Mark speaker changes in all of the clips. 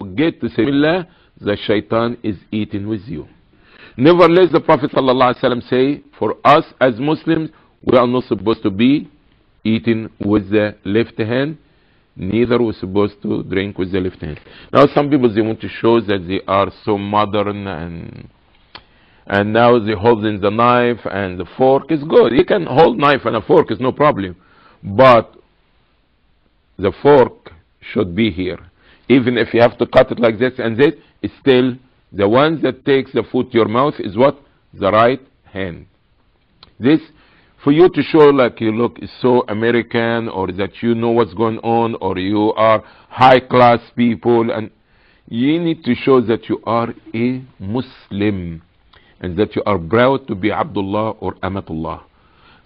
Speaker 1: get to say Bismillah, the shaitan is eating with you. Nevertheless, the Prophet ﷺ say, for us as Muslims, we are not supposed to be eating with the left hand, neither we're supposed to drink with the left hand. Now some people, they want to show that they are so modern, and now they holding the knife and the fork. Is good. You can hold knife and a fork, is no problem. But the fork should be here. Even if you have to cut it like this and this, it's still the one that takes the food to your mouth is what? The right hand. This, for you to show like you look so American, or that you know what's going on, or you are high class people, and you need to show that you are a Muslim and that you are proud to be Abdullah or Amatullah.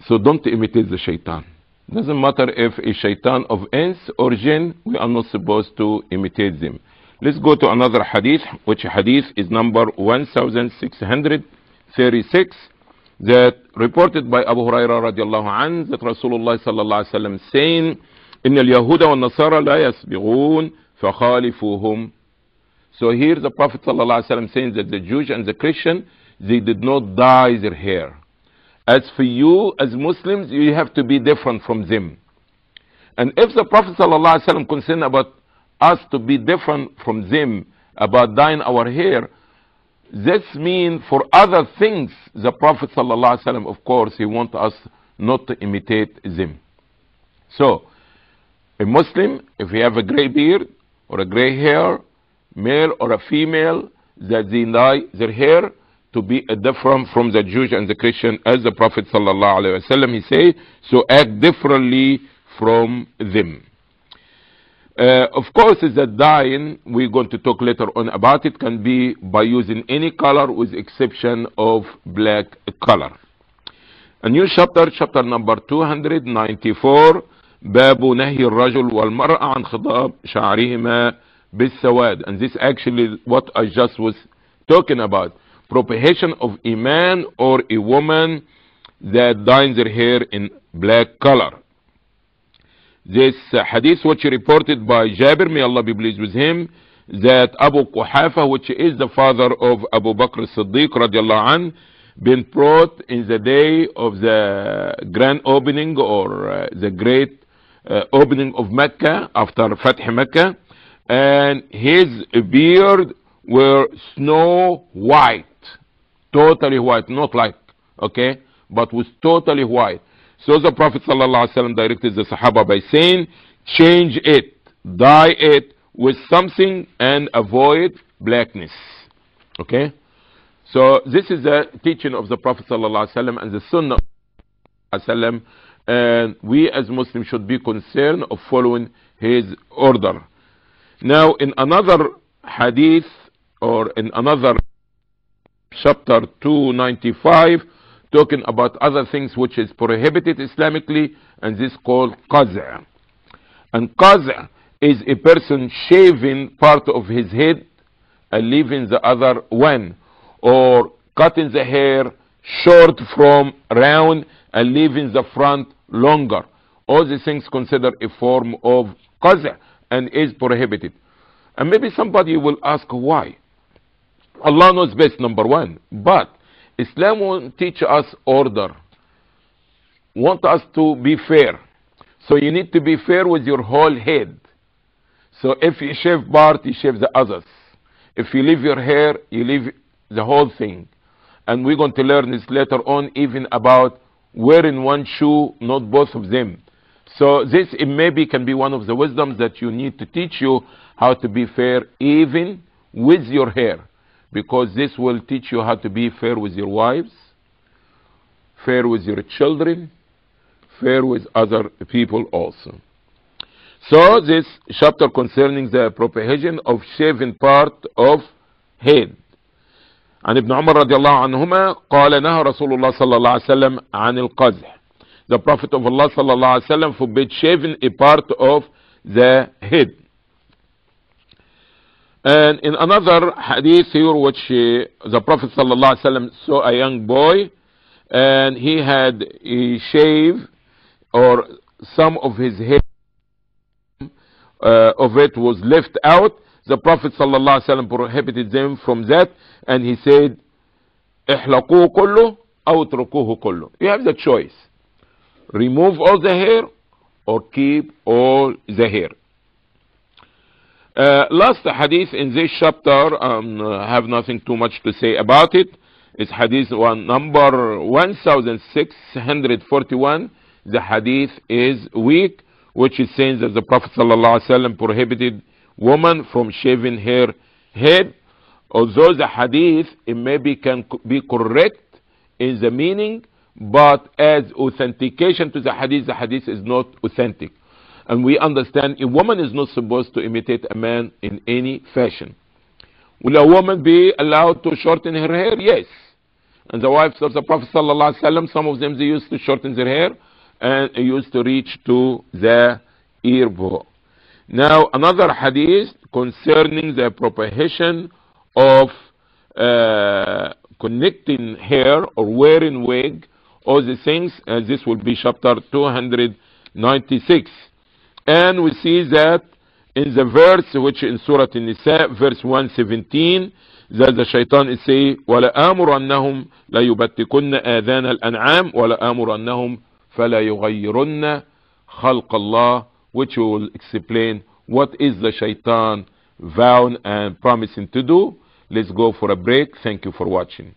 Speaker 1: So don't imitate the shaitan. Doesn't matter if a shaitan of ins or jinn, we are not supposed to imitate them. Let's go to another hadith, which hadith is number 1636, that reported by Abu Hurairah radiallahu anhu, that Rasulullah sallallahu alaihi wasallam saying, إن اليهود والنصارى لا يسبغون فخالفوهم. So here the Prophet sallallahu alaihi wasallam saying that the Jews and the Christian, they did not dye their hair. As for you as Muslims, you have to be different from them. And if the Prophet ﷺ concerned about us to be different from them, about dyeing our hair, this means for other things, the Prophet ﷺ, of course, he wants us not to imitate them. So, a Muslim, if he have a gray beard or a gray hair, male or a female, that they dye their hair to be different from the Jews and the Christian, as the Prophet ﷺ, he say, so act differently from them. Of course, is that dyeing, we're going to talk later on about it, can be by using any color with exception of black color. A new chapter, chapter number 294, باب نهي الرجل والمرأة عن خضاب شعرهما بالسواد. And this actually what I just was talking about. Prohibition of a man or a woman that dyes their hair in black color. This hadith which reported by Jabir, may Allah be pleased with him, that Abu Quhafa, which is the father of Abu Bakr as-Siddiq radiallahu anh, been brought in the day of the grand opening, or the great opening of Mecca after Fath Mecca, and his beard were snow white. Totally white, not like, okay, but was totally white. So the Prophet ﷺ directed the Sahaba by saying, change it, dye it with something and avoid blackness. Okay? So this is the teaching of the Prophet ﷺ and the Sunnah of ﷺ, and we as Muslims should be concerned of following his order. Now in another hadith, or in another chapter 295, talking about other things which is prohibited Islamically, and this called qaza'. And qaza' is a person shaving part of his head and leaving the other one, or cutting the hair short from round and leaving the front longer. All these things considered a form of qaza' and is prohibited. And maybe somebody will ask why. Allah knows best, number one. But Islam won't teach us order. Want us to be fair. So you need to be fair with your whole head. So if you shave part, you shave the others. If you leave your hair, you leave the whole thing. And we're going to learn this later on, even about wearing one shoe, not both of them. So this maybe can be one of the wisdoms that you need to teach you how to be fair even with your hair. Because this will teach you how to be fair with your wives, fair with your children, fair with other people also. So this chapter concerning the prohibition of shaving part of head. عن ابن عمر رضي الله عنهما قال نهى رسول الله صلى الله عليه وسلم عن القزح. The Prophet of Allah صلى الله عليه وسلم forbid shaving a part of the head. And in another hadith here, which the Prophet صلى الله عليه وسلم saw a young boy, and he had a shave, or some of his hair of it was left out. the Prophet sallallahu alaihi wasallam prohibited them from that, and he said, احلقوه كله أو اتركوه كله. You have the choice. Remove all the hair or keep all the hair. Last hadith in this chapter, have nothing too much to say about it. It's hadith number 1641. The hadith is weak, which is saying that the Prophet ﷺ prohibited women from shaving her head. Although the hadith, it maybe can be correct in the meaning, but as authentication to the hadith is not authentic. And we understand a woman is not supposed to imitate a man in any fashion. Will a woman be allowed to shorten her hair? Yes. And the wives of the Prophet ﷺ, some of them, they used to shorten their hair and used to reach to the ear bow. Now, another hadith concerning the prohibition of connecting hair or wearing wig, all the things, and this will be chapter 296. And we see that in the verse which in Surah An-Nisa, verse 117, that the shaitan is saying, وَلَآمُرَنَّهُمْ لَيُبَتِّكُنَّ آذَانَ الْأَنْعَامِ وَلَآمُرَنَّهُمْ فَلَا يُغَيِّرُنَّ خَلْقَ اللَّهِ, which will explain what is the shaitan vowing and promising to do. Let's go for a break. Thank you for watching.